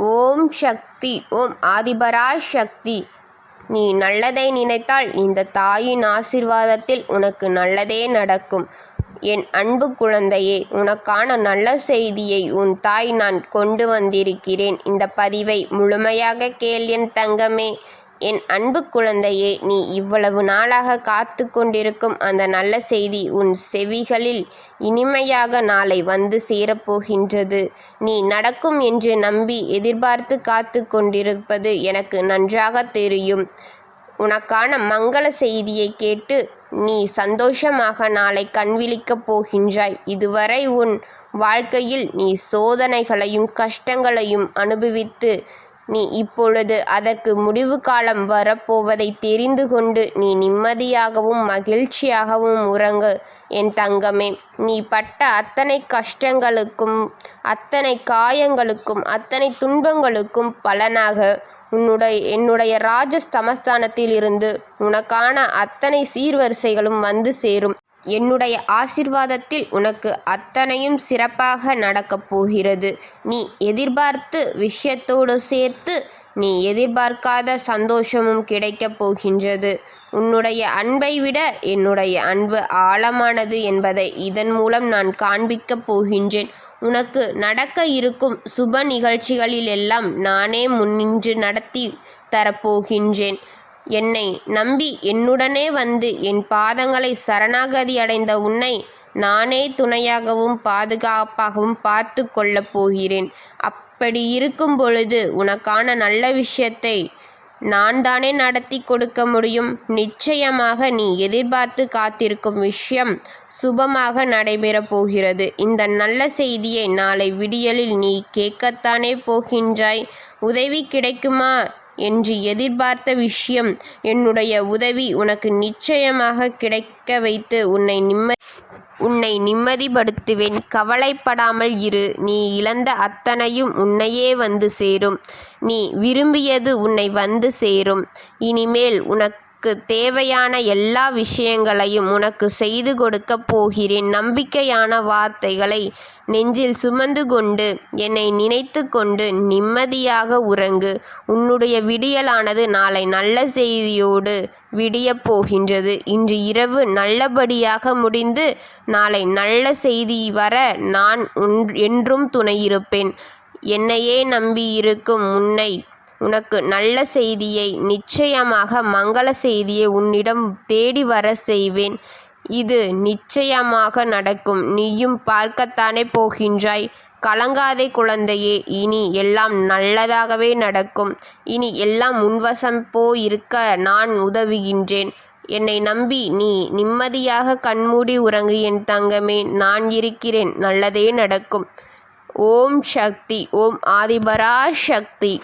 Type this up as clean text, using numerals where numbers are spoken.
ஓம் சக்தி. ஓம் ஆதிபரா சக்தி. நீ நல்லதை நினைத்தால் இந்த தாயின் ஆசீர்வாதத்தில் உனக்கு நல்லதே நடக்கும். என் அன்பு குழந்தையே, உனக்கான நல்ல செய்தியை உன் தாய் நான் கொண்டு வந்திருக்கிறேன். இந்த பதிவை முழுமையாக கேள் என் தங்கமே. என் அன்பு குழந்தையே, நீ இவ்வளவு நாளாக காத்து கொண்டிருக்கும் அந்த நல்ல செய்தி உன் செவிகளில் இனிமையாக நாளை வந்து சேரப்போகின்றது. நீ நடக்கும் என்று நம்பி எதிர்பார்த்து காத்து கொண்டிருப்பது எனக்கு நன்றாக தெரியும். உனக்கான மங்கள செய்தியை கேட்டு நீ சந்தோஷமாக நாளை கண்விழிக்கப் போகின்றாய். இதுவரை உன் வாழ்க்கையில் நீ சோதனைகளையும் கஷ்டங்களையும் அனுபவித்து நீ இப்பொழுது அதற்கு முடிவு காலம் வரப்போவதை தெரிந்து கொண்டு நீ நிம்மதியாகவும் மகிழ்ச்சியாகவும் உறங்கு என் தங்கமே. நீ பட்ட அத்தனை கஷ்டங்களுக்கும் அத்தனை காயங்களுக்கும் அத்தனை துன்பங்களுக்கும் பலனாக என்னுடைய ராஜஸ்தமஸ்தானத்தில் இருந்து உனக்கான அத்தனை சீர்வரிசைகளும் வந்து சேரும். என்னுடைய ஆசீர்வாதத்தில் உனக்கு அத்தனையும் சிறப்பாக நடக்கப் போகிறது. நீ எதிர்பார்த்து விஷயத்தோடு சேர்த்து நீ எதிர்பார்க்காத சந்தோஷமும் கிடைக்கப் போகின்றது. உன்னுடைய அன்பை விட என்னுடைய அன்பு ஆழமானது என்பதை இதன் மூலம் நான் காண்பிக்கப் போகின்றேன். உனக்கு நடக்க இருக்கும் சுப நிகழ்ச்சிகளிலெல்லாம் நானே முன்னின்று நடத்தி தரப்போகின்றேன். என்னை நம்பி என்னுடனே வந்து என் பாதங்களை சரணாகதி அடைந்த உன்னை நானே துணையாகவும் பாதுகாப்பாகவும் பார்த்து கொள்ளப் போகிறேன். அப்படி இருக்கும் பொழுது உனக்கான நல்ல விஷயத்தை நான் தானே நடத்தி கொடுக்க முடியும். நிச்சயமாக நீ எதிர்பார்த்து காத்திருக்கும் விஷயம் சுபமாக நடைபெறப் போகிறது. இந்த நல்ல செய்தியை நாளை விடியலில் நீ கேட்கத்தானே போகின்றாய். உதவி கிடைக்குமா என்று எதிர்பார்த்த விஷயம், என்னுடைய உதவி உனக்கு நிச்சயமாக கிடைக்க வைத்து உன்னை நிம்மதிப்படுத்துவேன். கவலைப்படாமல் இரு. நீ இழந்த அத்தனையும் உன்னையே வந்து சேரும். நீ விரும்பியது உன்னை வந்து சேரும். இனிமேல் உனக்கு தேவையான எல்லா விஷயங்களையும் உனக்கு செய்து கொடுக்கப் போகிறேன். நம்பிக்கையான வார்த்தைகளை நெஞ்சில் சுமந்து கொண்டு என்னை நினைத்து கொண்டு நிம்மதியாக உறங்கு. உன்னுடைய விடியலானது நாளை நல்ல செய்தியோடு விடியப் போகின்றது. இன்று இரவு நல்லபடியாக முடிந்து நாளை நல்ல செய்தி வர நான் என்றும் துணையிருப்பேன். என்னையே நம்பியிருக்கும் உனக்கு நல்ல செய்தியை, நிச்சயமாக மங்கள செய்தியை உன்னிடம் தேடி வர செய்வேன். இது நிச்சயமாக நடக்கும். நீயும் பார்க்கத்தானே போகின்றாய். கலங்காதே குழந்தையே. இனி எல்லாம் நல்லதாகவே நடக்கும். இனி எல்லாம் உன்வசம் போயிருக்க நான் உதவுகின்றேன். என்னை நம்பி நீ நிம்மதியாக கண்மூடி உறங்கு என் தங்கமே. நான் இருக்கிறேன். நல்லதே நடக்கும். ஓம் சக்தி. ஓம் ஆதிபரா சக்தி.